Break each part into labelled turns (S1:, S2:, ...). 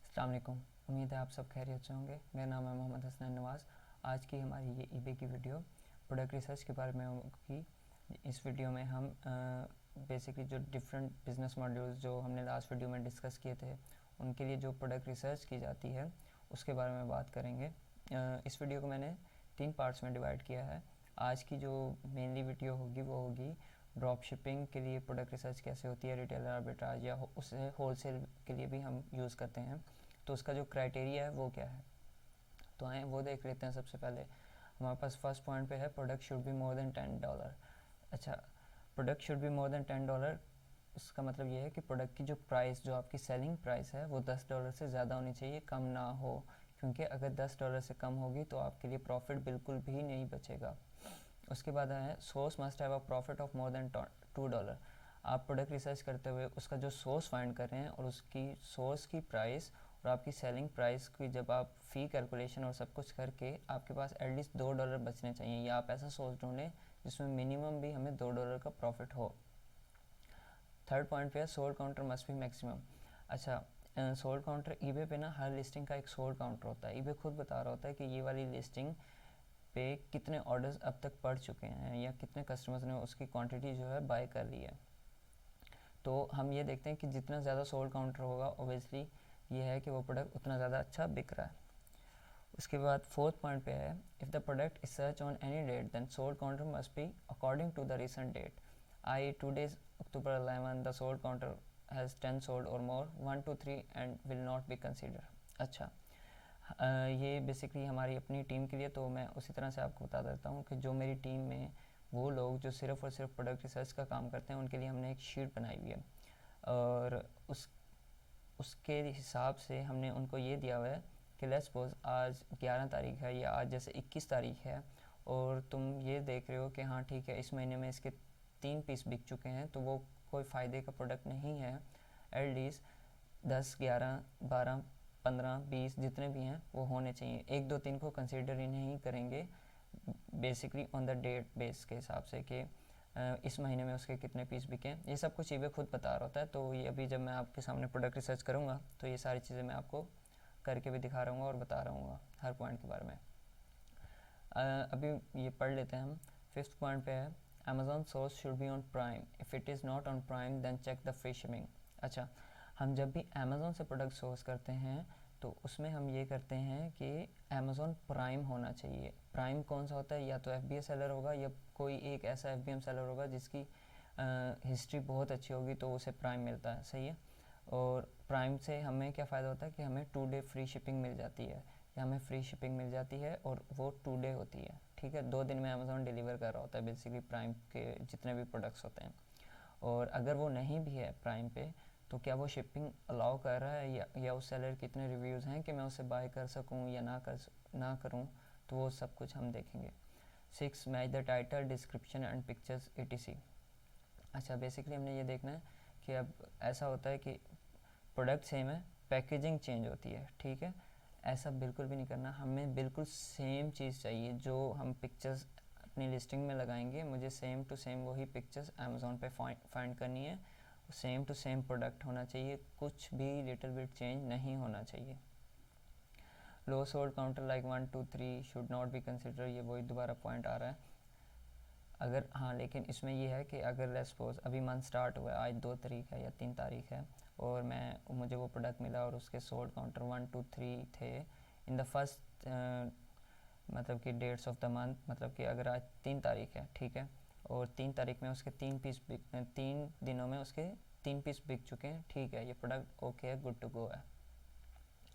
S1: अस्सलाम वालेकुम। उम्मीद है आप सब खैरियत से होंगे। मेरा नाम है मोहम्मद हसनैन नवाज़। आज की हमारी ये ईबे की वीडियो प्रोडक्ट रिसर्च के बारे में होगी। इस वीडियो में हम बेसिकली जो डिफरेंट बिजनेस मॉड्यूल्स जो हमने लास्ट वीडियो में डिस्कस किए थे उनके लिए जो प्रोडक्ट रिसर्च की जाती है उसके बारे में बात करेंगे। इस वीडियो को मैंने 3 पार्ट्स में डिवाइड किया है। आज की जो मेनली वीडियो होगी वो होगी ड्रॉप शिपिंग के लिए प्रोडक्ट रिसर्च कैसे होती है, रिटेलर आर्बिट्राज या उसे होलसेल के लिए भी हम यूज़ करते हैं, तो उसका जो क्राइटेरिया है वो क्या है। तो आए वो देख लेते हैं। सबसे पहले हमारे पास फर्स्ट पॉइंट पे है product should be more than $10। अच्छा, product should be more than $10, इसका मतलब ये है कि प्रोडक्ट की जो प्राइस, जो आपकी सेलिंग प्राइस है वो $10 से ज़्यादा होनी चाहिए, कम ना हो। क्योंकि अगर $10 से कम होगी तो आपके लिए प्रॉफिट बिल्कुल भी नहीं बचेगा। उसके बाद है source must have a profit of more than $2। आप प्रोडक्ट रिसर्च करते हुए उसका जो सोर्स फाइंड कर रहे हैं और उसकी सोर्स की प्राइस और आपकी सेलिंग प्राइस की जब आप फ़ी कैलकुलेशन और सब कुछ करके आपके पास एटलीस्ट $2 बचने चाहिए, या आप ऐसा सोर्स ढूंढें जिसमें मिनिमम भी हमें $2 का प्रॉफिट हो। थर्ड पॉइंट पे है sold counter must B maximum. अच्छा, सोल्ड काउंटर ईबे पे ना हर लिस्टिंग का एक सोल्ड काउंटर होता है। ईबे खुद बता रहा होता है कि ये वाली लिस्टिंग पे कितने ऑर्डर्स अब तक पड़ चुके हैं या कितने कस्टमर्स ने उसकी क्वांटिटी जो है बाय कर ली है। तो हम ये देखते हैं कि जितना ज़्यादा सोल्ड काउंटर होगा ओबियसली ये है कि वो प्रोडक्ट उतना ज़्यादा अच्छा बिक रहा है। उसके बाद फोर्थ पॉइंट पे है if the product is search on any date then sold counter must be according to the recent date. I today's October 11 the sold counter has 10 sold और more 1 to 3 and will not be consider. अच्छा, ये basically हमारी अपनी team के लिए, तो मैं उसी तरह से आपको बता देता हूँ कि जो मेरी टीम में वो लोग जो सिर्फ़ और सिर्फ प्रोडक्ट रिसर्च का काम करते हैं उनके लिए हमने एक शीट बनाई हुई है, और उसके हिसाब से हमने उनको ये दिया हुआ है कि लेट्स सपोज आज 11 तारीख है या आज जैसे 21 तारीख है और तुम ये देख रहे हो कि हाँ ठीक है इस महीने में इसके 3 पीस बिक चुके हैं, तो वो कोई फ़ायदे का प्रोडक्ट नहीं है। एटलीस्ट 10, 11, 12, 15, 20 जितने भी हैं वो होने चाहिए। 1, 2, 3 को कंसिडर ही नहीं करेंगे basically on the date base के हिसाब से कि इस महीने में उसके कितने पीस बिके। ये सब कुछ ईबे खुद बता रहा होता है। तो ये अभी जब मैं आपके सामने प्रोडक्ट रिसर्च करूँगा तो ये सारी चीज़ें मैं आपको करके भी दिखा रहूँगा और बता रहूँगा हर पॉइंट के बारे में। अभी ये पढ़ लेते हैं हम। फिफ्थ पॉइंट पे है Amazon source should be on prime, if it is not on prime then check the free shipping. अच्छा, हम जब भी अमेज़ोन से प्रोडक्ट सोर्स करते हैं तो उसमें हम ये करते हैं कि अमेज़ोन प्राइम होना चाहिए। प्राइम कौन सा होता है? या तो FBA सेलर होगा या कोई एक ऐसा FBM सेलर होगा जिसकी हिस्ट्री बहुत अच्छी होगी तो उसे प्राइम मिलता है, सही है। और प्राइम से हमें क्या फ़ायदा होता है कि हमें 2 डे फ्री शिपिंग मिल जाती है, या हमें फ्री शिपिंग मिल जाती है और वो 2 डे होती है, ठीक है। 2 दिन में अमेज़ोन डिलीवर कर रहा होता है बेसिकली प्राइम के जितने भी प्रोडक्ट्स होते हैं। और अगर वो नहीं भी है प्राइम पे तो क्या वो शिपिंग अलाउ कर रहा है या उस सेलर के इतने रिव्यूज़ हैं कि मैं उसे बाय कर सकूं या ना करूं, तो वो सब कुछ हम देखेंगे। 6, match the title description and pictures etc। अच्छा, बेसिकली हमने ये देखना है कि अब ऐसा होता है कि प्रोडक्ट सेम है, पैकेजिंग चेंज होती है, ठीक है। ऐसा बिल्कुल भी नहीं करना, हमें बिल्कुल सेम चीज़ चाहिए। जो हम पिक्चर्स अपनी लिस्टिंग में लगाएंगे मुझे सेम टू सेम वही पिक्चर्स अमेज़ोन पे फाइंड करनी है। सेम टू सेम प्रोडक्ट होना चाहिए, कुछ भी लिटिल बिट चेंज नहीं होना चाहिए। Low sold counter like 1, 2, 3 should not be consider, ये वही दोबारा पॉइंट आ रहा है। अगर हाँ, लेकिन इसमें ये है कि अगर लेट्स सपोज अभी मंथ स्टार्ट हुआ है, आज 2 तारीख है या 3 तारीख है और मुझे वो प्रोडक्ट मिला और उसके सोल्ड काउंटर 1, 2, 3 थे इन द फर्स्ट मतलब कि डेट्स ऑफ द मंथ, मतलब कि अगर आज 3 तारीख है, ठीक है, और 3 तारीख में उसके 3 दिनों में उसके 3 पीस बिक चुके हैं, ठीक है, ये प्रोडक्ट ओके है, गुड टू गो है।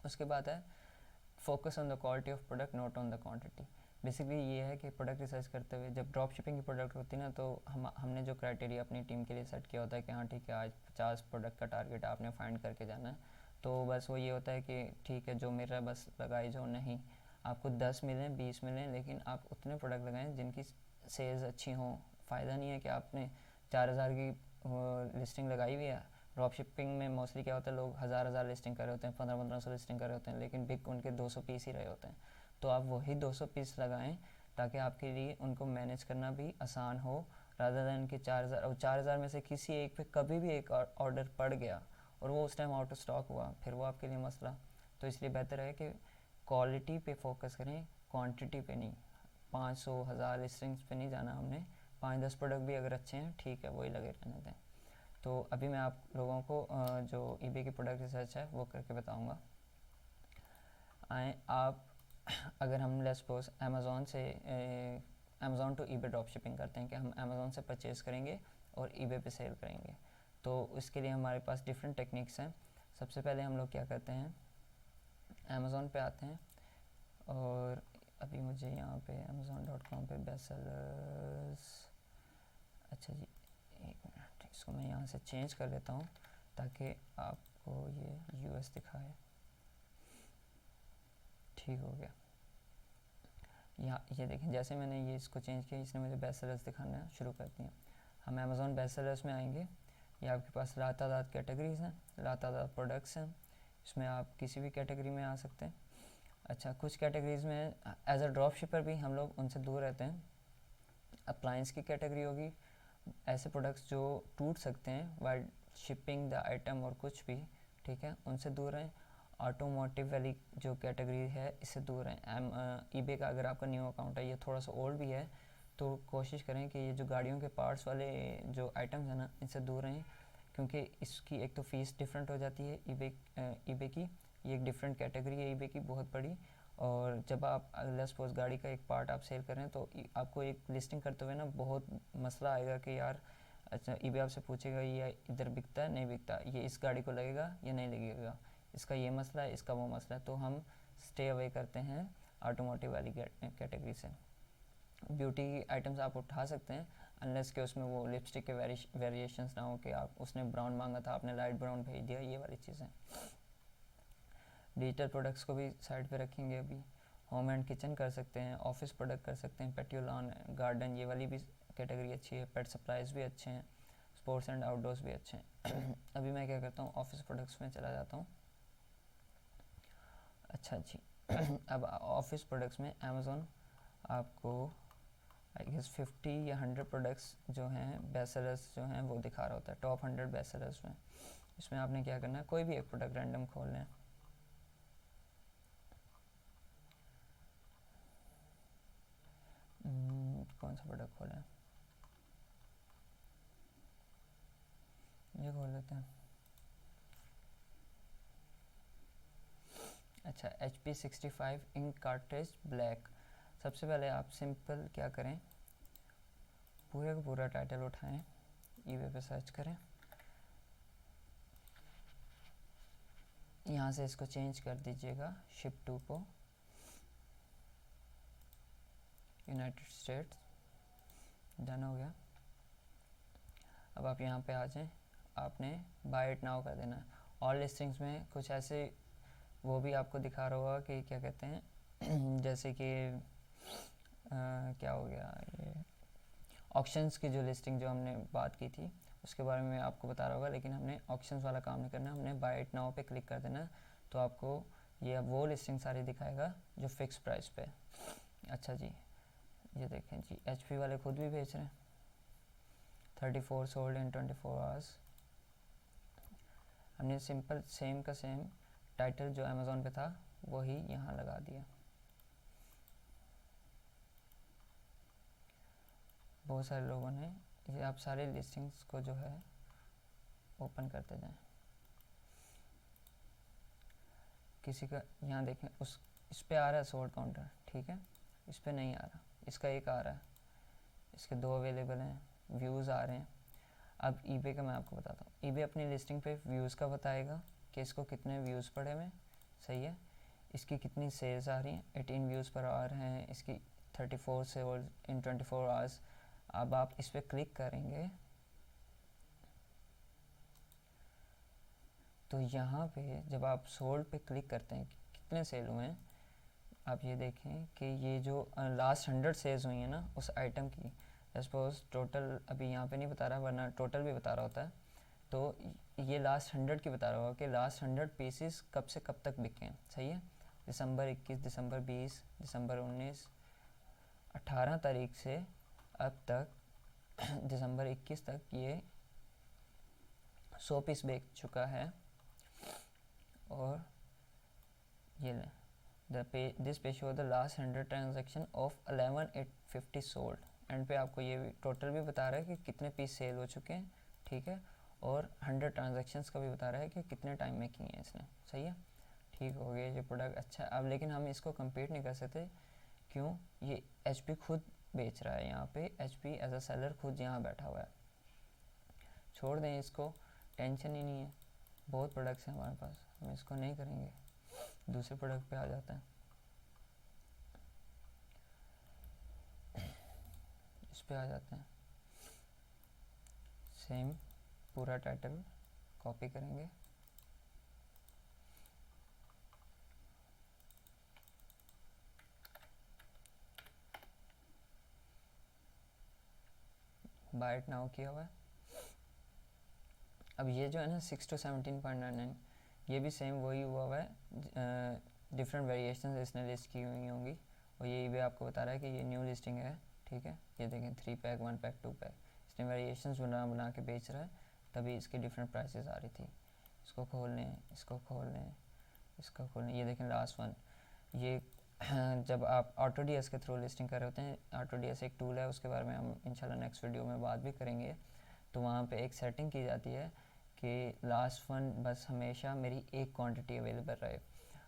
S1: उसके बाद है focus on the quality of product not on the quantity. Basically ये है कि प्रोडक्ट रिसर्च करते हुए जब ड्रॉप शिपिंग की प्रोडक्ट होती है ना, तो हमने जो क्राइटेरिया अपनी टीम के लिए सेट किया होता है कि हाँ ठीक है आज 50 प्रोडक्ट का टारगेट आपने फाइंड करके जाना है, तो बस वो ये होता है कि ठीक है जो मिल रहा है बस लगाई जाओ। नहीं, आपको 10 मिलें 20 मिलें, लेकिन आप उतने प्रोडक्ट लगाएं जिनकी सेल्स अच्छी हों। फ़ायदा नहीं है कि आपने 4,000 की लिस्टिंग लगाई हुई है। ड्रॉप शिपिंग में मोस्टली क्या होता है, लोग हज़ार लिस्टिंग कर रहे होते हैं, 1500 लिस्टिंग कर रहे होते हैं, लेकिन बिक उनके 200 पीस ही रहे होते हैं। तो आप वही 200 पीस लगाएं ताकि आपके लिए उनको मैनेज करना भी आसान हो, रादर दैन कि 4,000, और 4,000 में से किसी एक पे कभी भी एक ऑर्डर पड़ गया और वो उस टाइम आउट ऑफ स्टॉक हुआ, फिर वो आपके लिए मसला। तो इसलिए बेहतर है कि क्वालिटी पे फोकस करें, क्वांटिटी पे नहीं। 500 1000 लिस्टिंग्स पे नहीं जाना हमने। 5-10 प्रोडक्ट भी अगर अच्छे हैं ठीक है, वही लगे रहने दें। तो अभी मैं आप लोगों को जो ईबे की प्रोडक्ट रिसर्च है वो करके बताऊंगा। आप अगर हम लेट्स सपोज अमेज़ॉन से Amazon to eBay drop shipping करते हैं कि हम अमेज़ॉन से परचेज़ करेंगे और ईबे पे सेल करेंगे, तो उसके लिए हमारे पास डिफरेंट टेक्निक्स हैं। सबसे पहले हम लोग क्या करते हैं, अमेज़ॉन पे आते हैं और अभी मुझे यहाँ पे amazon.com पे बेस्ट सेलर्स, अच्छा जी एक मिनट, इसको मैं यहाँ से चेंज कर लेता हूँ ताकि आपको ये यूएस दिखाए। ठीक हो गया। यहाँ ये देखें, जैसे मैंने ये इसको चेंज किया, इसने मुझे बेस्ट सेलर्स दिखाना शुरू कर दिया। हम अमेज़ॉन बेस्ट सेलर्स में आएंगे। ये आपके पास लातादाद कैटेगरीज़ हैं, लातादाद प्रोडक्ट्स हैं, इसमें आप किसी भी कैटेगरी में आ सकते हैं। अच्छा, कुछ कैटेगरीज़ में एज अ ड्रॉप शिपर भी हम लोग उनसे दूर रहते हैं। अप्लायंस की कैटेगरी होगी, ऐसे प्रोडक्ट्स जो टूट सकते हैं वाइल शिपिंग द आइटम और कुछ भी, ठीक है, उनसे दूर रहें। ऑटोमोटिव वाली जो कैटेगरी है इससे दूर रहें। ईबे का अगर आपका न्यू अकाउंट है, ये थोड़ा सा ओल्ड भी है, तो कोशिश करें कि ये जो गाड़ियों के पार्ट्स वाले जो आइटम्स हैं ना, इनसे दूर रहें, क्योंकि इसकी एक तो फ़ीस डिफरेंट हो जाती है ईबे की। ये एक डिफरेंट कैटेगरी है ईबे की, बहुत बड़ी। और जब आप अगला सपोज गाड़ी का एक पार्ट आप सेल करें तो आपको एक लिस्टिंग करते हुए ना बहुत मसला आएगा कि यार, अच्छा ईबे आपसे पूछेगा ये इधर बिकता है नहीं बिकता, ये इस गाड़ी को लगेगा या नहीं लगेगा, इसका ये मसला है, इसका वो मसला है। तो हम स्टे अवे करते हैं ऑटोमोटिव वाली कैटेगरी से। ब्यूटी आइटम्स आप उठा सकते हैं अनलेस के उसमें वो लिपस्टिक के वेरिएशंस ना हो कि आप उसने ब्राउन मांगा था आपने लाइट ब्राउन भेज दिया, ये वाली चीज़ें। डिजिटल प्रोडक्ट्स को भी साइड पे रखेंगे अभी। होम एंड किचन कर सकते हैं, ऑफिस प्रोडक्ट कर सकते हैं, पेटियो लॉन गार्डन, ये वाली भी कैटेगरी अच्छी है। पेट सप्लाईज़ भी अच्छे हैं, स्पोर्ट्स एंड आउटडोर्स भी अच्छे हैं। अभी मैं क्या करता हूँ, ऑफिस प्रोडक्ट्स में चला जाता हूँ। अच्छा जी अब ऑफिस प्रोडक्ट्स में अमेज़ॉन आपको आई गेस 50 या 100 प्रोडक्ट्स जो हैं बेस्ट सेलर्स जो हैं वो दिखा रहा होता है, टॉप 100 बेस्ट सेलर्स में। इसमें आपने क्या करना है, कोई भी एक प्रोडक्ट रैंडम खोल लें। कौन सा प्रोडक्ट खोलें, ये खोल लेते हैं। अच्छा, HP65 इंक कार्ट्रिज ब्लैक। सबसे पहले आप सिंपल क्या करें, पूरे का पूरा टाइटल उठाएं, ईबे पे सर्च करें, यहाँ से इसको चेंज कर दीजिएगा शिप टू को यूनाइटेड स्टेट्स। डन हो गया। अब आप यहाँ पे आ जाएं, आपने बाय इट नाउ कर देना है। ऑल लिस्टिंग्स में कुछ ऐसे वो भी आपको दिखा रहा होगा कि क्या कहते हैं जैसे कि क्या हो गया, ये ऑक्शंस की जो लिस्टिंग जो हमने बात की थी उसके बारे में आपको बता रहा होगा, लेकिन हमने ऑक्शंस वाला काम नहीं करना, हमने बाय इट नाउ पे क्लिक कर देना, तो आपको ये वो लिस्टिंग सारी दिखाएगा जो फिक्स प्राइस पे। अच्छा जी, ये देखें जी, HP वाले खुद भी बेच रहे हैं, 34 सोल्ड इन 24 आवर्स। हमने सिंपल सेम का सेम टाइटल जो अमेज़ॉन पे था वही यहाँ लगा दिया। बहुत सारे लोगों ने, ये आप सारे लिस्टिंग्स को जो है ओपन करते जाएं। किसी का यहाँ देखें, उस इस पे आ रहा है सोल्ड काउंटर, ठीक है, इस पे नहीं आ रहा, इसका एक आ रहा है, इसके 2 अवेलेबल हैं, व्यूज़ आ रहे हैं। अब ईबे का मैं आपको बताता हूँ, ईबे अपनी लिस्टिंग पे व्यूज़ का बताएगा कि इसको कितने व्यूज़ पड़े हुए, सही है, इसकी कितनी सेल्स आ रही हैं, 18 व्यूज़ पर आवर हैं, इसकी 34 सेल्स इन 24 आवर्स। अब आप इस पर क्लिक करेंगे तो यहाँ पे जब आप सोल्ड पे क्लिक करते हैं कितने सेल हुए हैं, आप ये देखें कि ये जो लास्ट 100 सेल्स हुई हैं ना उस आइटम की, सपोज टोटल अभी यहाँ पे नहीं बता रहा वरना टोटल भी बता रहा होता है, तो ये लास्ट 100 की बता रहा होगा कि लास्ट 100 पीसेस कब से कब तक बिके हैं, सही है। दिसंबर 21, दिसंबर 20, दिसंबर 19, 18 तारीख से अब तक दिसंबर 21 तक ये 100 पीस बेच चुका है। और ये लें, दिस पे show the last 100 transaction of 11,850 sold. And पे आपको ये टोटल भी बता रहा है कि कितने पीस सेल हो चुके हैं, ठीक है, और 100 ट्रांजेक्शन्स का भी बता रहा है कि कितने टाइम में किए हैं इसने। सही है, ठीक हो गया ये प्रोडक्ट। अच्छा, अब लेकिन हम इसको कंपेयर नहीं कर सकते, क्यों? ये HP खुद बेच रहा है यहाँ पे, HP एज अ सेलर खुद यहाँ बैठा हुआ है। छोड़ दें इसको, टेंशन ही नहीं है, बहुत प्रोडक्ट्स हैं हमारे पास, हम इसको नहीं करेंगे। दूसरे प्रोडक्ट पे आ जाते हैं। इस पे आ जाते हैं, सेम पूरा टाइटल कॉपी करेंगे, बाय इट नाउ किया हुआ है। अब ये जो है ना 6 to 17.99, ये भी सेम वही हुआ है, डिफरेंट वेरिएशंस इसने लिस्ट की हुई होंगी, और ये भी आपको बता रहा है कि ये न्यू लिस्टिंग है, ठीक है। ये देखें 3 पैक, 1 पैक, 2 पैक, इसने वेरिएशंस बना के बेच रहा है, तभी इसकी डिफरेंट प्राइसेस आ रही थी। इसको खोल लें, इसको खोल लें, इसको खोल लें, ये देखें लास्ट वन। ये जब आप AutoDS के थ्रू लिस्टिंग कर रहे होते हैं, AutoDS एक टूल है, उसके बारे में हम इंशाल्लाह नेक्स्ट वीडियो में बात भी करेंगे। तो वहाँ पे एक सेटिंग की जाती है कि लास्ट वन बस हमेशा मेरी एक क्वांटिटी अवेलेबल रहे।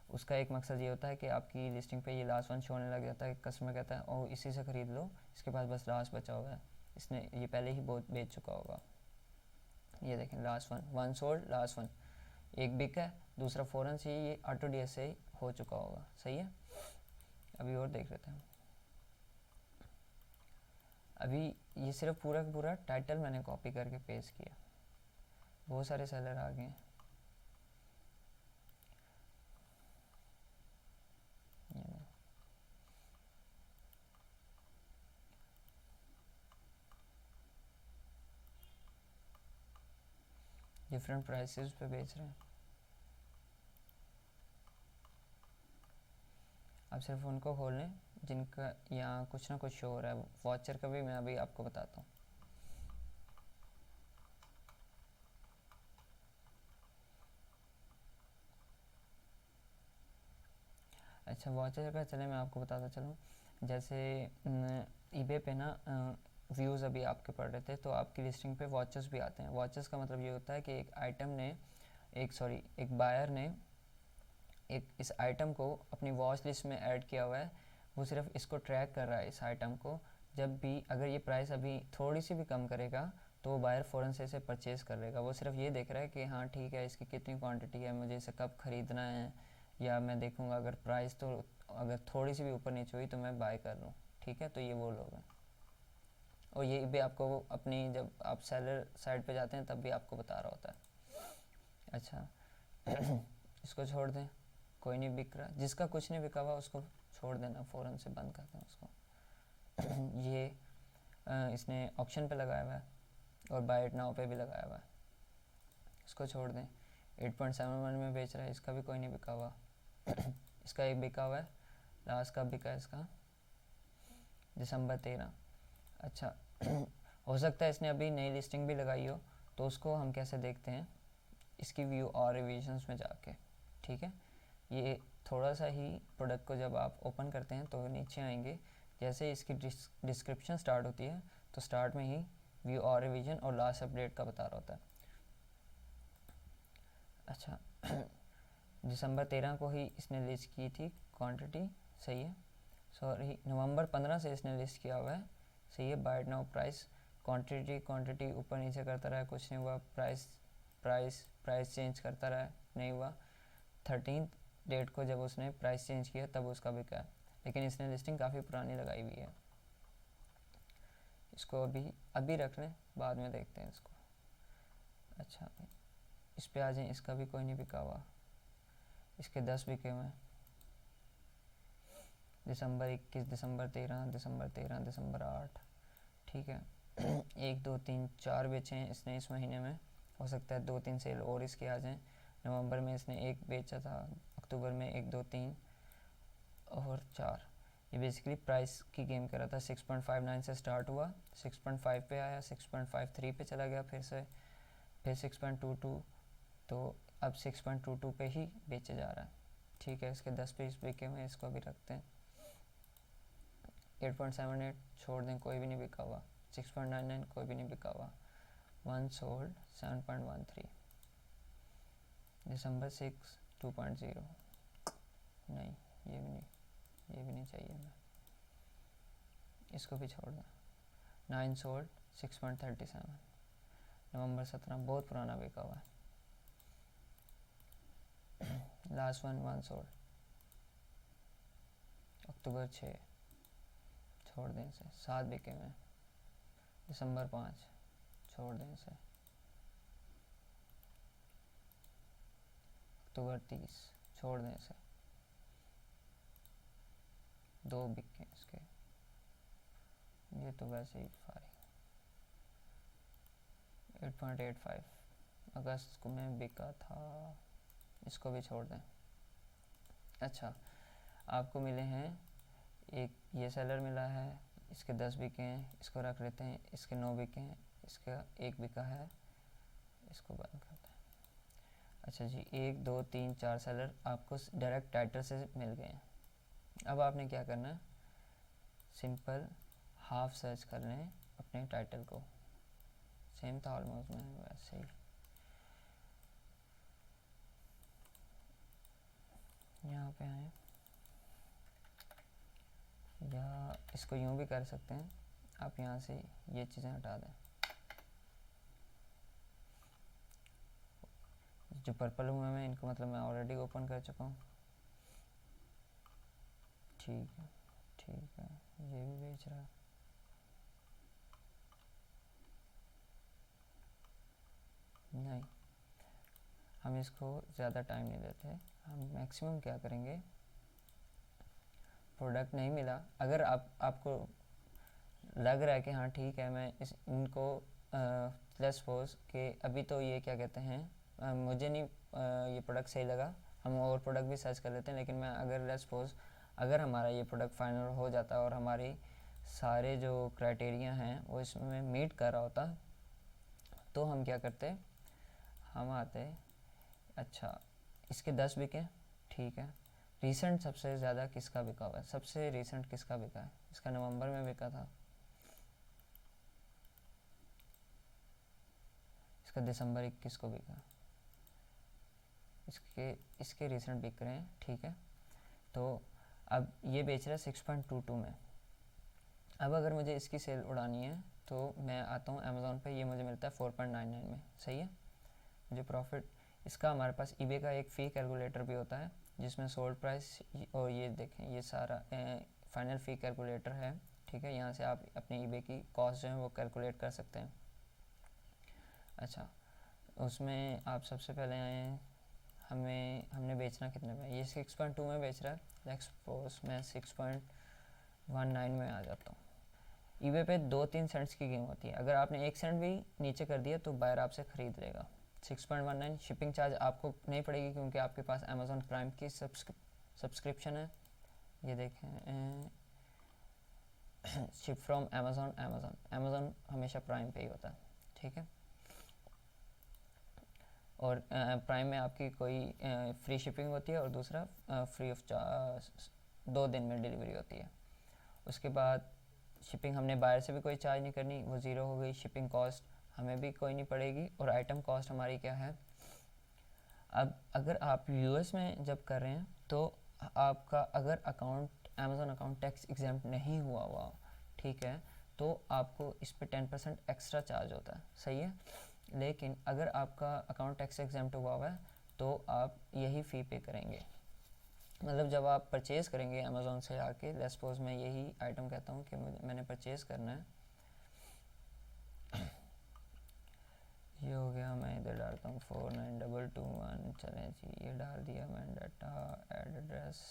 S1: उसका एक मकसद ये होता है कि आपकी लिस्टिंग पे ये लास्ट वन शो होने लग जाता है, कस्टमर कहता है ओ इसी से ख़रीद लो, इसके पास बस लास्ट बचा हुआ है, इसने ये पहले ही बहुत बेच चुका होगा। ये देखें last one sold, last one एक बिक है, दूसरा फ़ौरन से ये AutoDS से ही हो चुका होगा। सही है, अभी और देख लेते हैं। अभी ये सिर्फ पूरा का पूरा टाइटल मैंने कॉपी करके पेस्ट किया, बहुत सारे सेलर आ गए हैं। डिफरेंट प्राइसेस पे बेच रहे हैं। अब सिर्फ उनको खोल लें जिनका यहाँ कुछ ना कुछ शो हो रहा है। वॉचर का भी मैं अभी आपको बताता हूँ। अच्छा, वॉचर का चले मैं आपको बताता चलूँ। जैसे eBay पे ना व्यूज़ अभी आपके पड़ रहे थे, तो आपकी लिस्टिंग पे वॉचर्स भी आते हैं। वॉचर्स का मतलब ये होता है कि एक आइटम ने एक बायर ने एक इस आइटम को अपनी वॉच लिस्ट में ऐड किया हुआ है, वो सिर्फ इसको ट्रैक कर रहा है इस आइटम को। जब भी अगर ये प्राइस अभी थोड़ी सी भी कम करेगा तो वो बायर फ़ौरन से इसे परचेज़ कर लेगा। वो सिर्फ ये देख रहा है कि हाँ ठीक है, इसकी कितनी क्वांटिटी है, मुझे इसे कब ख़रीदना है, या मैं देखूँगा अगर प्राइस तो अगर थोड़ी सी भी ऊपर नीचे हुई तो मैं बाय कर लूँ, ठीक है। तो ये वो लोग हैं, और ये भी आपको अपनी जब आप सेलर साइड पे जाते हैं तब भी आपको बता रहा होता है। अच्छा इसको छोड़ दें, कोई नहीं बिक रहा, जिसका कुछ नहीं बिका हुआ उसको छोड़ देना, फ़ौरन से बंद कर दें उसको। ये इसने ऑप्शन पे लगाया हुआ है और बाय इट नाउ पे भी लगाया हुआ है, इसको छोड़ दें। 8.71 में बेच रहा है, इसका भी कोई नहीं बिका हुआ। इसका एक बिका हुआ है, लास्ट का बिका है इसका दिसंबर 13। अच्छा हो सकता है इसने अभी नई लिस्टिंग भी लगाई हो, तो उसको हम कैसे देखते हैं, इसकी व्यू और रिविजन्स में जाके, ठीक है। ये थोड़ा सा ही प्रोडक्ट को जब आप ओपन करते हैं तो नीचे आएंगे, जैसे इसकी डिस्क्रिप्शन स्टार्ट होती है तो स्टार्ट में ही व्यू और रिवीजन और लास्ट अपडेट का बता रहा होता है। अच्छा दिसंबर 13 को ही इसने लिस्ट की थी क्वांटिटी, सही है। सॉरी, नवंबर 15 से इसने लिस्ट किया हुआ है, सही है। बाय नाउ प्राइस क्वांटिटी ऊपर नीचे करता रहा, कुछ नहीं हुआ। प्राइस चेंज करता रहा, नहीं हुआ। 13 डेट को जब उसने प्राइस चेंज किया तब उसका बिका है, लेकिन इसने लिस्टिंग काफ़ी पुरानी लगाई हुई है। इसको अभी रख लें, बाद में देखते हैं इसको। अच्छा इस पे आ जाएं, इसका भी कोई नहीं बिका हुआ, इसके 10 बिके हुए हैं। दिसंबर 21, दिसंबर 13, दिसंबर 13, दिसंबर 8, ठीक है। 1 2 3 4 बेचे हैं इसने इस महीने में, हो सकता है 2-3 सेल और इसके आ जाएं। नवंबर में इसने 1 बेचा था, अक्टूबर में 1 2 3 और 4। ये बेसिकली प्राइस की गेम कर रहा था। 6.59 से स्टार्ट हुआ, 6.5 पे आया, 6.53 पे चला गया, फिर 6.22, तो अब 6.22 पे ही बेचे जा रहा है। ठीक है, इसके 10 पीस बिके हुए, इसको भी रखते हैं। 8.78 छोड़ दें, कोई भी नहीं बिका हुआ। 6.99 कोई भी नहीं बिका हुआ। 1 सोल्ड 7.13। दिसंबर 6 2.0 नहीं, ये भी नहीं, ये भी नहीं चाहिए हमें, इसको भी छोड़ दें। 9 सोल्ड 6.37। नवंबर 17 बहुत पुराना बिका हुआ है। Last 1 sold. अक्टूबर 6 छोड़ दें इसे, 7 बिके हुए। दिसंबर 5 छोड़ दें इसे। अक्टूबर 30 छोड़ दें इसे, 2 बिके इसके, ये तो वैसे ही फारिग। 8.85 अगस्त को में बिका था, इसको भी छोड़ दें। अच्छा, आपको मिले हैं, एक ये सेलर मिला है, इसके 10 बिके हैं, इसको रख लेते हैं। इसके 9 बिके हैं, इसका 1 बिका है, इसको बंद करते हैं। अच्छा जी, 1 2 3 4 सेलर आपको डायरेक्ट टाइटल से मिल गए हैं। अब आपने क्या करना है, सिंपल हाफ सर्च कर लें अपने टाइटल को। सेम था ऑलमोस्ट में वैसे ही। यहाँ पे आए, या इसको यूँ भी कर सकते हैं, आप यहाँ से ये चीज़ें हटा दें। जो पर्पल हुए हैं इनको मतलब मैं ऑलरेडी ओपन कर चुका हूँ। ठीक है, ठीक है, ये भी बेच रहा है। नहीं, हम इसको ज़्यादा टाइम नहीं देते, हम मैक्सिमम क्या करेंगे, प्रोडक्ट नहीं मिला, अगर आपको लग रहा है कि हाँ ठीक है, मैं इनको लेट्स सपोज कि अभी तो ये क्या कहते हैं, मुझे नहीं ये प्रोडक्ट सही लगा, हम और प्रोडक्ट भी सर्च कर लेते हैं। लेकिन मैं अगर लेट्स सपोज अगर हमारा ये प्रोडक्ट फाइनल हो जाता और हमारी सारे जो क्राइटेरिया हैं वो इसमें मीट कर रहा होता, तो हम क्या करते, हम आते, अच्छा इसके 10 बिके, ठीक है, रीसेंट सबसे ज़्यादा किसका बिका हुआ है, सबसे रीसेंट किसका बिका है, इसका नवंबर में बिका था, इसका दिसंबर 21 को बिका, इसके रीसेंट बिक रहे हैं, ठीक है। तो अब ये बेच रहा है 6.22 में। अब अगर मुझे इसकी सेल उड़ानी है तो मैं आता हूँ अमेज़ॉन पे, ये मुझे मिलता है 4.99 में, सही है। मुझे प्रॉफिट, इसका हमारे पास ईबे का एक फ़ी कैलकुलेटर भी होता है जिसमें सोल्ड प्राइस और ये देखें ये सारा फाइनल फ़ी कैलकुलेटर है, ठीक है। यहाँ से आप अपने ईबे की कॉस्ट जो है वो कैलकुलेट कर सकते हैं। अच्छा, उसमें आप सबसे पहले आए, हमने बेचना कितने में, ये 6.2 में बेच रहा है, लेट्स सपोज मैं 6.19 में आ जाता हूँ। ईबे पे 2-3 सेंट्स की गेम होती है, अगर आपने 1 सेंट भी नीचे कर दिया तो बायर आपसे ख़रीद लेगा। 6.19 शिपिंग चार्ज आपको नहीं पड़ेगी क्योंकि आपके पास अमेज़ॉन प्राइम की सब्सक्रिप्शन है। ये देखें, शिप फ्रॉम अमेज़ॉन हमेशा प्राइम पे ही होता है, ठीक है। और प्राइम में आपकी कोई फ्री शिपिंग होती है और दूसरा फ्री ऑफ 2 दिन में डिलीवरी होती है। उसके बाद शिपिंग हमने बायर से भी कोई चार्ज नहीं करनी, वो ज़ीरो हो गई। शिपिंग कॉस्ट हमें भी कोई नहीं पड़ेगी। और आइटम कॉस्ट हमारी क्या है, अब अगर आप यूएस में जब कर रहे हैं तो आपका अगर account Amazon account tax exempt नहीं हुआ, ठीक है, तो आपको इस पे 10% एक्स्ट्रा चार्ज होता है, सही है। लेकिन अगर आपका अकाउंट टैक्स एग्जाम्प्ट हुआ है तो आप यही फ़ी पे करेंगे। मतलब जब आप परचेज़ करेंगे अमेज़ॉन से आके, लेट्स सपोज मैं यही आइटम कहता हूँ कि मैंने परचेज़ करना है, ये हो गया, मैं इधर डालता हूँ 49221, चलें जी, ये डाल दिया मैंने डाटा, ऐड एड्रेस,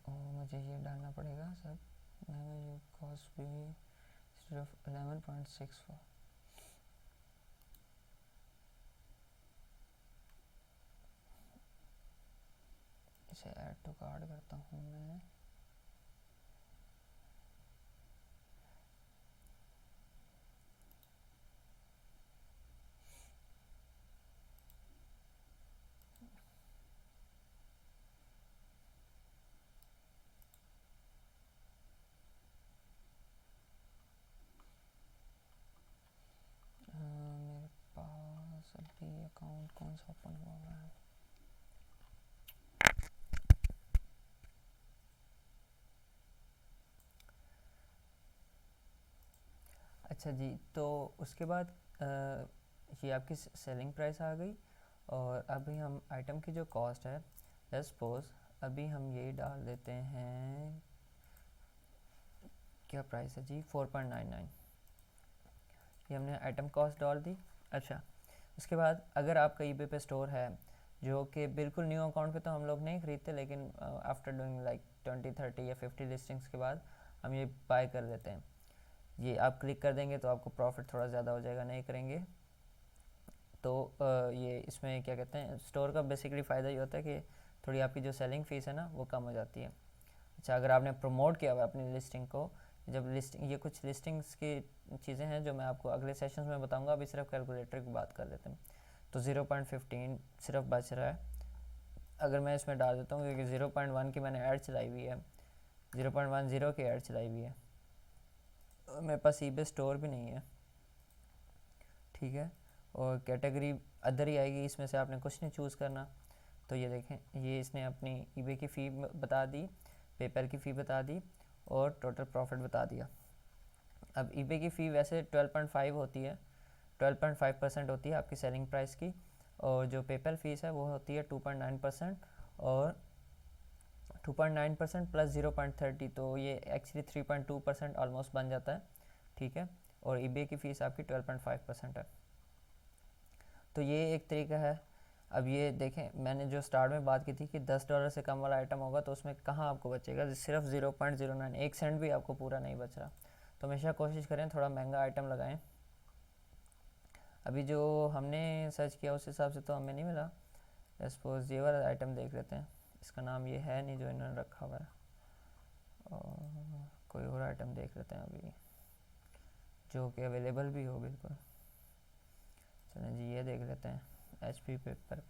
S1: मुझे ये डालना पड़ेगा सब, मैंने कॉस्ट भी सिर्फ 11.64, इसे ऐड टू कार्ड करता हूँ मैं। कौन सा ओपन हुआ है? अच्छा जी, तो उसके बाद ये आपकी सेलिंग प्राइस आ गई। और अभी हम आइटम की जो कॉस्ट है, लेट्स सपोज अभी हम ये डाल देते हैं, क्या प्राइस है जी, 4.99। ये हमने आइटम कॉस्ट डाल दी। अच्छा, उसके बाद अगर आपका eBay पे स्टोर है, जो कि बिल्कुल न्यू अकाउंट पे तो हम लोग नहीं खरीदते, लेकिन आफ्टर डूइंग लाइक 20 30 या 50 लिस्टिंग्स के बाद हम ये बाय कर लेते हैं। ये आप क्लिक कर देंगे तो आपको प्रॉफिट थोड़ा ज़्यादा हो जाएगा, नहीं करेंगे तो ये इसमें क्या कहते हैं, स्टोर का बेसिकली फ़ायदा ये होता है कि थोड़ी आपकी जो सेलिंग फ़ीस है ना वो कम हो जाती है। अच्छा, अगर आपने प्रमोट किया हुआ है अपनी लिस्टिंग को, जब लिस्टिंग, ये कुछ लिस्टिंग्स की चीज़ें हैं जो मैं आपको अगले सेशंस में बताऊंगा, अभी सिर्फ कैलकुलेटर की बात कर लेते हैं। तो 0.15 सिर्फ बच रहा है। अगर मैं इसमें डाल देता हूँ, क्योंकि 0.1 की मैंने ऐड चलाई हुई है, 0.10 की ऐड चलाई हुई है, मेरे पास eBay स्टोर भी नहीं है, ठीक है। और कैटेगरी अदर ही आएगी, इसमें से आपने कुछ नहीं चूज़ करना। तो ये देखें, ये इसने अपनी eBay की फ़ी बता दी, पेपर की फ़ी बता दी और टोटल प्रॉफिट बता दिया। अब eBay की फ़ी वैसे 12.5 होती है, 12.5% होती है आपकी सेलिंग प्राइस की, और जो पेपर फीस है वो होती है 2.9%, और 2.9% प्लस 0.30, तो ये एक्चुअली 3.2% ऑलमोस्ट बन जाता है, ठीक है। और eBay की फ़ीस आपकी 12.5% है। तो ये एक तरीका है। अब ये देखें, मैंने जो स्टार्ट में बात की थी कि $10 से कम वाला आइटम होगा तो उसमें कहाँ आपको बचेगा, सिर्फ 0.09, 1 सेंट भी आपको पूरा नहीं बच रहा। तो हमेशा कोशिश करें थोड़ा महंगा आइटम लगाएं। अभी जो हमने सर्च किया उस हिसाब से तो हमें नहीं मिला। सपोज ये वाला आइटम देख लेते हैं, इसका नाम ये है नहीं जो इन्होंने रखा हुआ है, और कोई और आइटम देख लेते हैं अभी जो कि अवेलेबल भी हो बिल्कुल। चलें जी, ये देख लेते हैं, HP पेपर।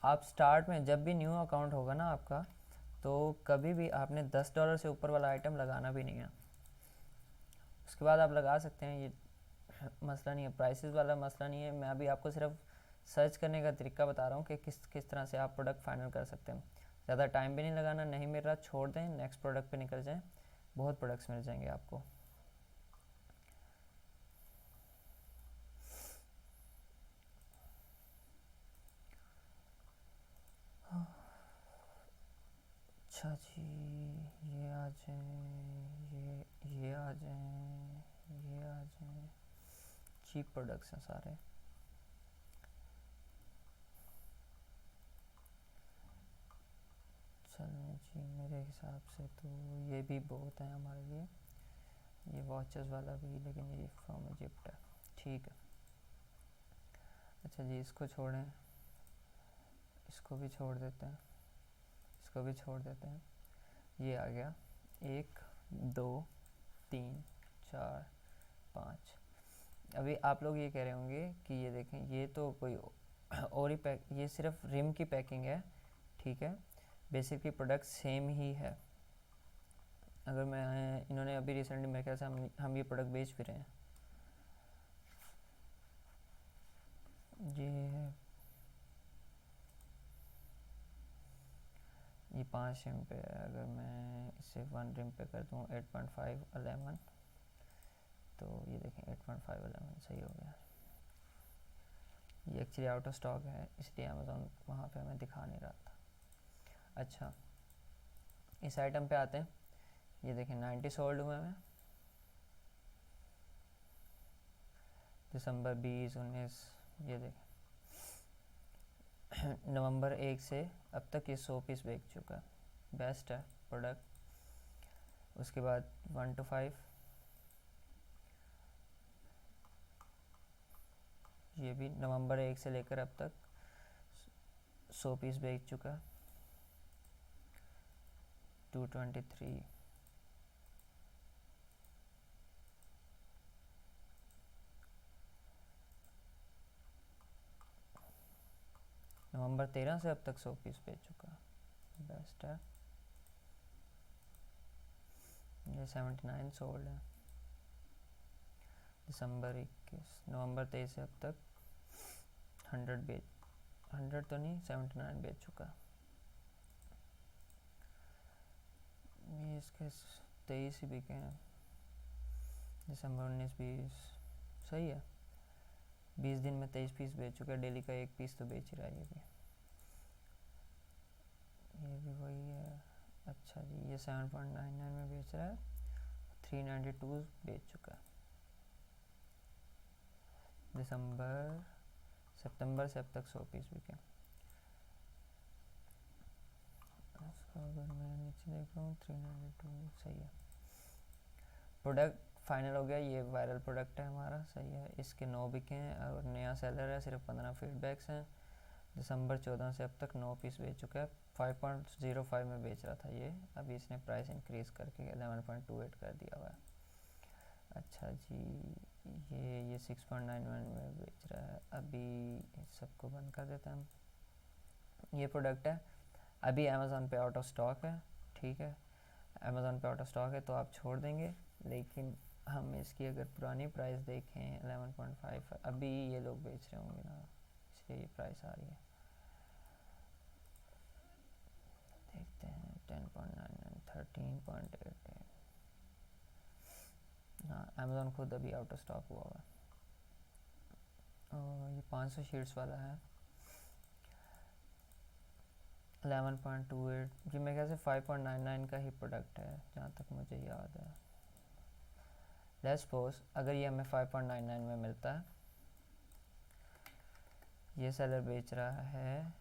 S1: आप स्टार्ट में जब भी न्यू अकाउंट होगा ना आपका, तो कभी भी आपने $10 से ऊपर वाला आइटम लगाना भी नहीं है। उसके बाद आप लगा सकते हैं, ये मसला नहीं है, प्राइसेस वाला मसला नहीं है। मैं अभी आपको सिर्फ सर्च करने का तरीका बता रहा हूँ कि किस किस तरह से आप प्रोडक्ट फाइनल कर सकते हैं। ज़्यादा टाइम भी नहीं लगाना, नहीं मिल रहा छोड़ दें, नेक्स्ट प्रोडक्ट पे निकल जाएं, बहुत प्रोडक्ट्स मिल जाएंगे आपको। अच्छा जी, ये आ जाएं, ये आ जाएं, ये आ जाएं, चीप प्रोडक्ट्स हैं सारे। चलें जी, मेरे हिसाब से तो ये भी बहुत है हमारे लिए, ये वॉचेस वाला भी, लेकिन ये फ्रॉम इजिप्ट है, ठीक है। अच्छा जी, इसको छोड़ें, इसको भी छोड़ देते हैं, इसको भी छोड़ देते हैं। ये आ गया 1 2 3 4 5। अभी आप लोग ये कह रहे होंगे कि ये देखें, ये तो कोई और ही पैक, ये सिर्फ रिम की पैकिंग है, ठीक है, बेसिकली प्रोडक्ट सेम ही है। अगर मैं, इन्होंने अभी रिसेंटली मेरे ख्याल से हम ये प्रोडक्ट बेच भी रहे हैं। ये 5 रिम पे है, अगर मैं इसे 1 रिम पे कर दूँ 8.5 11, तो ये देखें 8.5 11 सही हो गया। ये एक्चुअली आउट ऑफ स्टॉक है, इसलिए अमेज़ोन वहाँ पे हमें दिखा नहीं रहा था। अच्छा, इस आइटम पे आते हैं, ये देखें 90 सोल्ड हुए हैं, दिसंबर 20 19, ये देखें नवंबर 1 से अब तक ये 100 पीस बेच चुका है, बेस्ट है प्रोडक्ट। उसके बाद 1 to 5, ये भी नवंबर 1 से लेकर अब तक 100 पीस बेच चुका है। 223, नवंबर 13 से अब तक 100 पीस बेच चुका है, बेस्ट है। ये 79 सोल्ड है। दिसंबर 21, नवंबर 23 से अब तक 100 तो नहीं, 79 बेच चुका। ये इसके 23 ही बिके हैं। दिसंबर 19 20 सही है, 20 दिन में 23 पीस बेच चुका है। डेली का एक पीस तो बेच ही रहा है ये भी वही है। अच्छा जी, ये 7.99 में बेच रहा है, 392 बेच चुका है। सितंबर से अब तक 100 पीस बिके। इसका अगर मैं नीचे देख रहा हूँ 392 सही है। प्रोडक्ट फाइनल हो गया, ये वायरल प्रोडक्ट है हमारा, सही है। इसके 9 बिके हैं और नया सेलर है, सिर्फ 15 फीडबैक्स हैं। दिसंबर 14 से अब तक 9 पीस बेच चुका है। 5.05 में बेच रहा था ये, अभी इसने प्राइस इंक्रीज़ करके 11.28 कर दिया हुआ है। अच्छा जी, ये 6.91 में बेच रहा है। अभी सबको बंद कर देते हैं हम। ये प्रोडक्ट है, अभी अमेज़ॉन पे आउट ऑफ स्टॉक है, ठीक है। अमेज़ॉन पे आउट ऑफ स्टॉक है तो आप छोड़ देंगे, लेकिन हम इसकी अगर पुरानी प्राइस देखें 11.5 अभी ये लोग बेच रहे होंगे ना, इसलिए ये प्राइस आ रही है। देखते हैं 10.99 13.88। हाँ, अमेज़ॉन खुद अभी आउट ऑफ स्टॉक हुआ है। और ये 500 शीट्स वाला है, 11.28। ये मेरे ख्याल से 5.99 का ही प्रोडक्ट है जहाँ तक मुझे याद है। लेट्स सपोज अगर ये हमें 5.99 में मिलता है, ये सेलर बेच रहा है,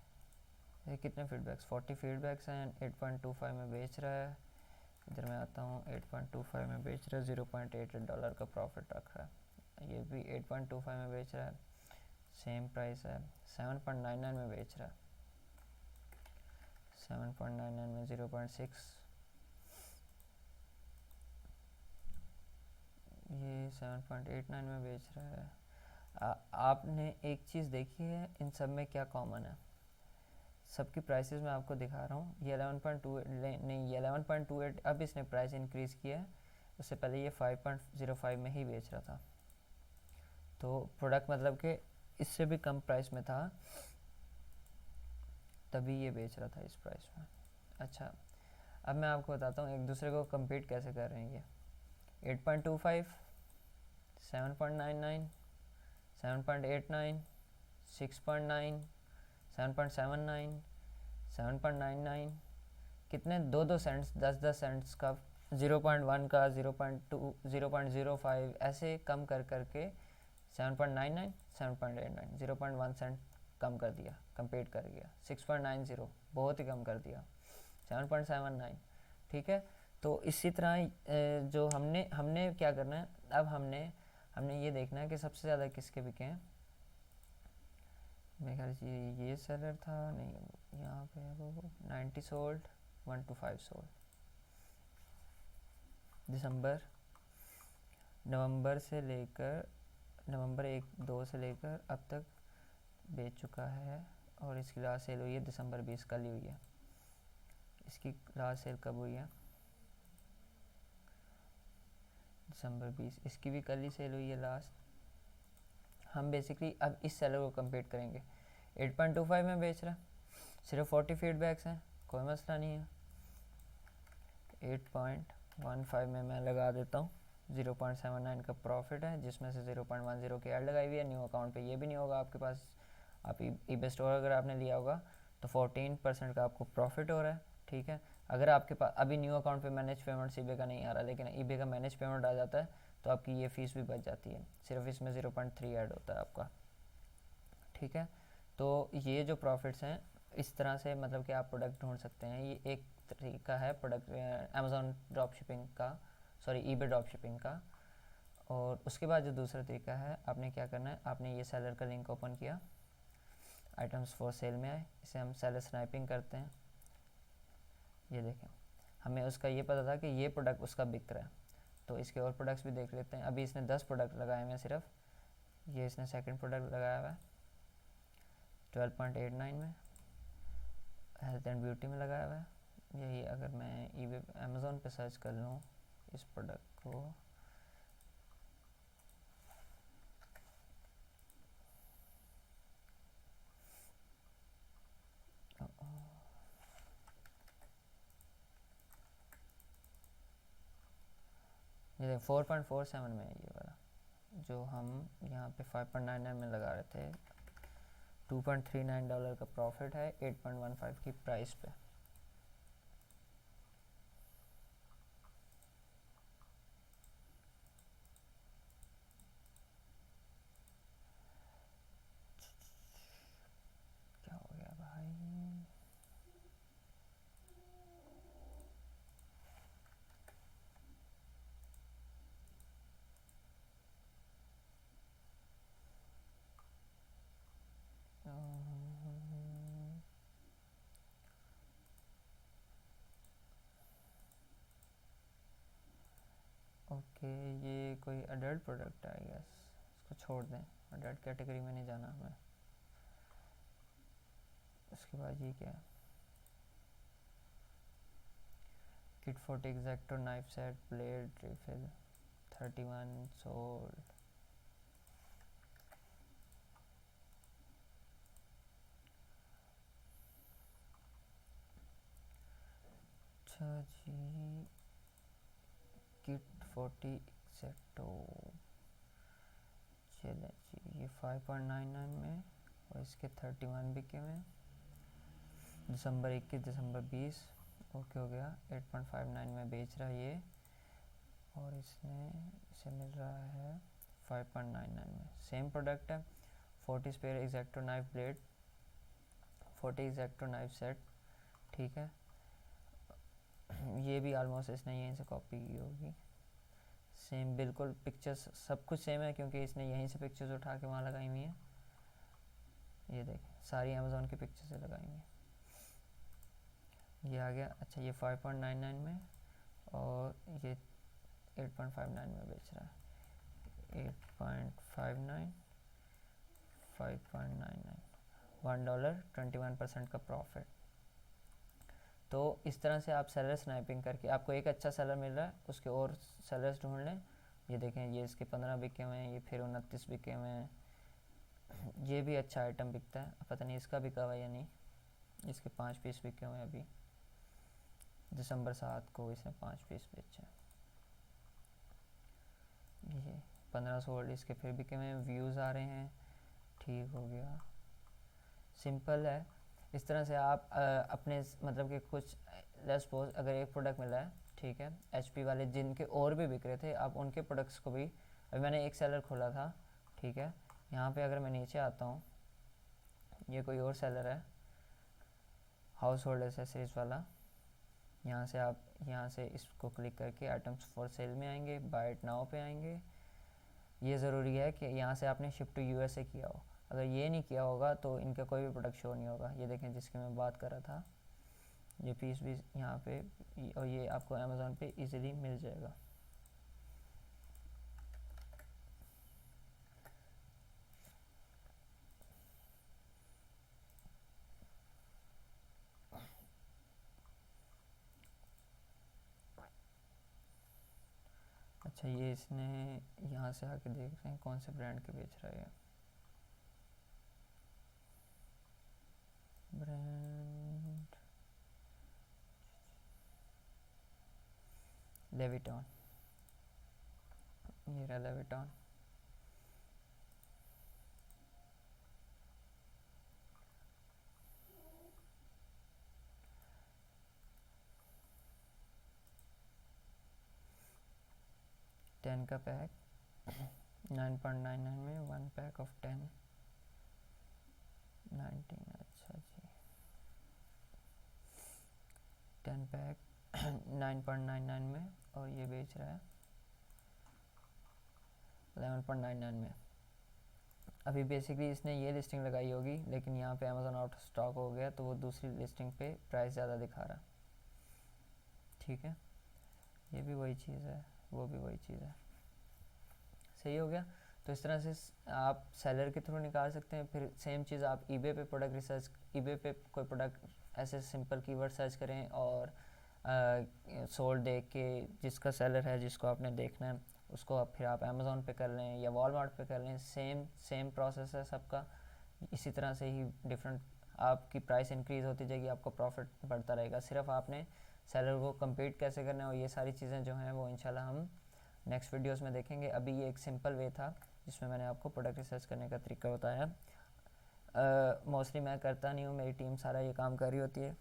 S1: ये कितने फीडबैक्स 40 फीडबैक्स हैं, 8.25 में बेच रहा है। इधर मैं आता हूँ, 8.25 में बेच रहा है, $0.88 का प्रॉफिट रख रहा है। ये भी 8.25 में बेच रहा है, सेम प्राइस है। 7.99 में बेच रहा है, 7.99 में 0.6। ये 7.89 में बेच रहा है। आपने एक चीज़ देखी है, इन सब में क्या कॉमन है? सबकी प्राइसेस मैं आपको दिखा रहा हूँ। ये 11.28 नहीं, ये 11.28 अब इसने प्राइस इंक्रीज़ किया है, उससे पहले ये 5.05 में ही बेच रहा था। तो प्रोडक्ट मतलब कि इससे भी कम प्राइस में था, तभी ये बेच रहा था इस प्राइस में। अच्छा, अब मैं आपको बताता हूँ एक दूसरे को कम्पीट कैसे कर रहे हैं ये। 8.25, 7.99, 7.89, 6.9, 7.79, 7.99, कितने 2 सेंट्स, 10 सेंट्स का, 0.1 का, 0.2, 0.05 ऐसे कम कर करके 7.99, 7.89, 0.1 सेंट कम कर दिया, कंपेट कर गया। 6.90 बहुत ही कम कर दिया, 7.79, ठीक है। तो इसी तरह जो हमने क्या करना है, अब हमने ये देखना है कि सबसे ज़्यादा किसके बिके हैं। मेरे ख्याल से ये सेलर था, नहीं यहाँ पे है वो 90 सोल्ड, 125 सोल्ड। नवंबर से लेकर नवंबर 1-2 से लेकर अब तक बेच चुका है, और इसकी लास्ट सेल हुई है दिसंबर 20, कल ही हुई है। इसकी लास्ट सेल कब हुई है? दिसंबर 20, इसकी भी कल ही सेल हुई है लास्ट। हम बेसिकली अब इस सेलर को कंपेट करेंगे। 8.25 में बेच रहा है, सिर्फ 40 फीडबैक्स हैं, कोई मसला नहीं है। 8.15 में मैं लगा देता हूँ, 0.79 का प्रॉफिट है, जिसमें से 0.10 की ऐड लगाई हुई है। न्यू अकाउंट पे ये भी नहीं होगा आपके पास। आप ईबे स्टोर अगर आपने लिया होगा तो 14% का आपको प्रॉफिट हो रहा है, ठीक है। अगर आपके पास अभी न्यू अकाउंट पे मैनेज पेमेंट ईबे का नहीं आ रहा, लेकिन ईबे का मैनेज पेमेंट आ जाता है, तो आपकी ये फ़ीस भी बच जाती है। सिर्फ इसमें 0.3 ऐड होता है आपका, ठीक है। तो ये जो प्रॉफिट्स हैं, इस तरह से मतलब कि आप प्रोडक्ट ढूंढ सकते हैं। ये एक तरीका है प्रोडक्ट अमेज़ॉन ड्रॉप शिपिंग का, सॉरी ईबे ड्रॉप शिपिंग का। और उसके बाद जो दूसरा तरीका है, आपने क्या करना है, आपने ये सेलर का लिंक ओपन किया, आइटम्स फॉर सेल में आए, इसे हम सेलर स्नाइपिंग करते हैं। ये देखें, हमें उसका ये पता था कि ये प्रोडक्ट उसका बिक रहा है, तो इसके और प्रोडक्ट्स भी देख लेते हैं। अभी इसने 10 प्रोडक्ट लगाए हुए हैं सिर्फ, ये इसने सेकंड प्रोडक्ट लगाया हुआ है 12.89 में, हेल्थ एंड ब्यूटी में लगाया हुआ है। यही अगर मैं ईबे अमेज़ॉन पे सर्च कर लूँ इस प्रोडक्ट को ये 4.47 में है ये वाला जो हम यहाँ पे 5.99 में लगा रहे थे। $2.39 का प्रॉफिट है 8.15 की प्राइस पे। क्या हो गया भाई? ओके ये कोई अडल्ट प्रोडक्ट है आई गेस, इसको छोड़ दें, अडल्ट कैटेगरी में नहीं जाना हमें। उसके बाद ये क्या है? Kit 40 Exacto knife set blade refill 31 sold. अच्छा जी, किट 40 एग्जैक्टो चले जी, ये 5.99 में और इसके 31 बिके में। दिसंबर 21 दिसंबर 20 ओके हो गया। 8.59 में बेच रहा है ये और इसे मिल रहा है 5.99 में। सेम प्रोडक्ट है, 40 spare Exacto knife blade 40 Exacto knife set, ठीक है। ये भी ऑलमोस्ट इसने यहीं से कॉपी की होगी, सेम बिल्कुल पिक्चर्स सब कुछ सेम है क्योंकि इसने यहीं से पिक्चर्स उठा के वहाँ लगाई हुई हैं। ये देखें सारी अमेज़ॉन की पिक्चर्स से लगाई हुई हैं। ये आ गया। अच्छा ये 5.99 में और ये 8.59 में बेच रहा है। 8.59 5.99 $1 21% का प्रॉफिट। तो इस तरह से आप सेलर स्नैपिंग करके आपको एक अच्छा सेलर मिल रहा है, उसके और सेलर्स ढूंढ लें। ये देखें ये इसके 15 बिके हुए हैं, ये फिर 29 बिके हुए हैं। ये भी अच्छा आइटम बिकता है, पता नहीं इसका बिका हुआ या नहीं। इसके 5 पीस बिके हुए हैं अभी, दिसंबर 7 को इसने 5 पीस बेचे। ये 15 सोल्ड, इसके फिर बिके हुए हैं, व्यूज़ आ रहे हैं, ठीक हो गया। सिंपल है। इस तरह से आप अपने मतलब कि कुछ लेट्स सपोज अगर एक प्रोडक्ट मिला है, ठीक है, एचपी वाले जिनके और भी बिक रहे थे, आप उनके प्रोडक्ट्स को भी, अभी मैंने एक सेलर खोला था, ठीक है, यहाँ पे अगर मैं नीचे आता हूँ, ये कोई और सेलर है हाउस होल्ड एसेसरीज वाला। यहाँ से आप यहाँ से इसको क्लिक करके आइटम्स फॉर सेल में आएंगे, बाय इट नाउ पे आएंगे। ये ज़रूरी है कि यहाँ से आपने शिफ्ट टू यूएसए किया हो, अगर ये नहीं किया होगा तो इनका कोई भी प्रोडक्ट शो नहीं होगा। ये देखें जिसकी मैं बात कर रहा था, ये पीस भी यहाँ पे, और ये आपको अमेज़ॉन पे इजीली मिल जाएगा। अच्छा ये इसने यहाँ से आके देख रहे हैं कौन से ब्रांड के बेच रहा है। ब्रांड लेविटॉन, ये रहा लेविटॉन। टेन का पैक 9.99 में, 1 पैक ऑफ 10 19। अच्छा जी 10 पैक 9.99 में और ये बेच रहा है 11.99 में। अभी बेसिकली इसने ये लिस्टिंग लगाई होगी लेकिन यहाँ पे अमेज़ॉन आउट ऑफ स्टॉक हो गया तो वो दूसरी लिस्टिंग पे प्राइस ज़्यादा दिखा रहा, ठीक है। ये भी वही चीज़ है, वो भी वही चीज़ है, सही हो गया। तो इस तरह से आप सेलर के थ्रू निकाल सकते हैं। फिर सेम चीज़ आप ईबे पे प्रोडक्ट रिसर्च, ईबे पे कोई प्रोडक्ट ऐसे सिंपल कीवर्ड सर्च करें और सोल्ड देख के जिसका सेलर है जिसको आपने देखना है उसको आप फिर आप अमेज़ोन पे कर लें या वॉलमार्ट पे कर लें, सेम प्रोसेस है सबका। इसी तरह से ही डिफरेंट आपकी प्राइस इंक्रीज़ होती जाएगी, आपको प्रॉफिट बढ़ता रहेगा। सिर्फ आपने सेलर को कम्पीट कैसे करना है और ये सारी चीज़ें जो हैं वो इंशाल्लाह हम नेक्स्ट वीडियोस में देखेंगे। अभी ये एक सिंपल वे था जिसमें मैंने आपको प्रोडक्ट रिसर्च करने का तरीका बताया। मोस्टली मैं करता नहीं हूँ, मेरी टीम सारा ये काम कर रही होती है,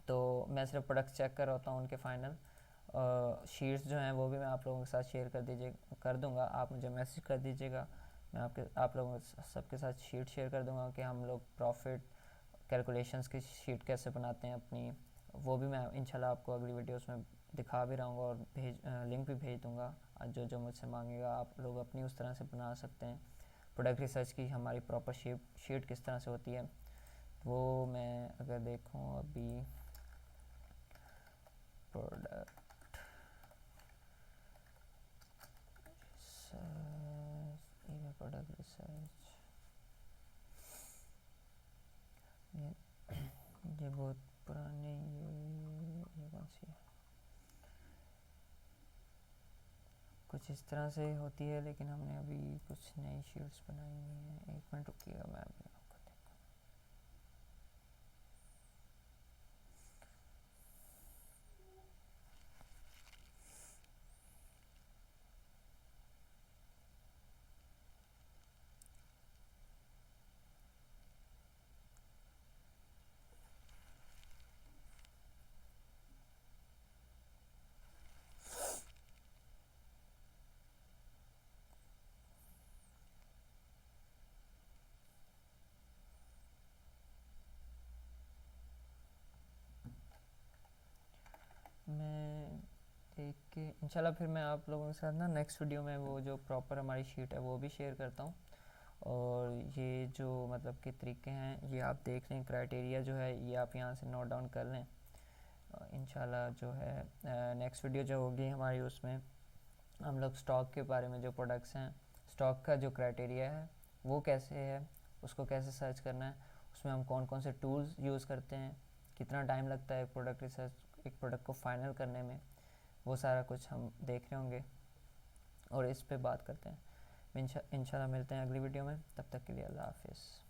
S1: तो मैं सिर्फ प्रोडक्ट चेक कर होता हूँ। उनके फाइनल शीट्स जो हैं वो भी मैं आप लोगों के साथ शेयर कर दूँगा। आप मुझे मैसेज कर दीजिएगा, मैं आप लोगों सबके साथ शीट शेयर कर दूँगा कि हम लोग प्रॉफिट कैलकुलेशंस की शीट कैसे बनाते हैं अपनी। वो भी मैं इंशाल्लाह आपको अगली वीडियोस में दिखा भी रहूँगा और लिंक भी भेज दूँगा। जो जो मुझसे मांगेगा आप लोग अपनी उस तरह से बना सकते हैं। प्रोडक्ट रिसर्च की हमारी प्रॉपर शीट किस तरह से होती है वो मैं अगर देखूँ अभी प्रोडक्ट रिसर्च ये बहुत पुरानी, ये कौन सी है, कुछ इस तरह से होती है, लेकिन हमने अभी कुछ नई शीट्स बनाई हुई हैं। एक मिनट रुकिएगा, मैं अभी आपको देखूँ। मैं देख के इंशाल्लाह फिर मैं आप लोगों के साथ ना नेक्स्ट वीडियो में वो जो प्रॉपर हमारी शीट है वो भी शेयर करता हूँ। और ये जो मतलब के तरीके हैं ये आप देख लें, क्राइटेरिया जो है ये आप यहाँ से नोट डाउन कर लें। इंशाल्लाह जो है नेक्स्ट वीडियो जो होगी हमारी उसमें हम लोग स्टॉक के बारे में, जो प्रोडक्ट्स हैं स्टॉक का जो क्राइटेरिया है वो कैसे है, उसको कैसे सर्च करना है, उसमें हम कौन कौन से टूल्स यूज़ करते हैं, कितना टाइम लगता है प्रोडक्ट रिसर्च एक प्रोडक्ट को फाइनल करने में, वो सारा कुछ हम देख रहे होंगे और इस पे बात करते हैं। इंशाल्लाह मिलते हैं अगली वीडियो में, तब तक के लिए अल्लाह हाफिज़।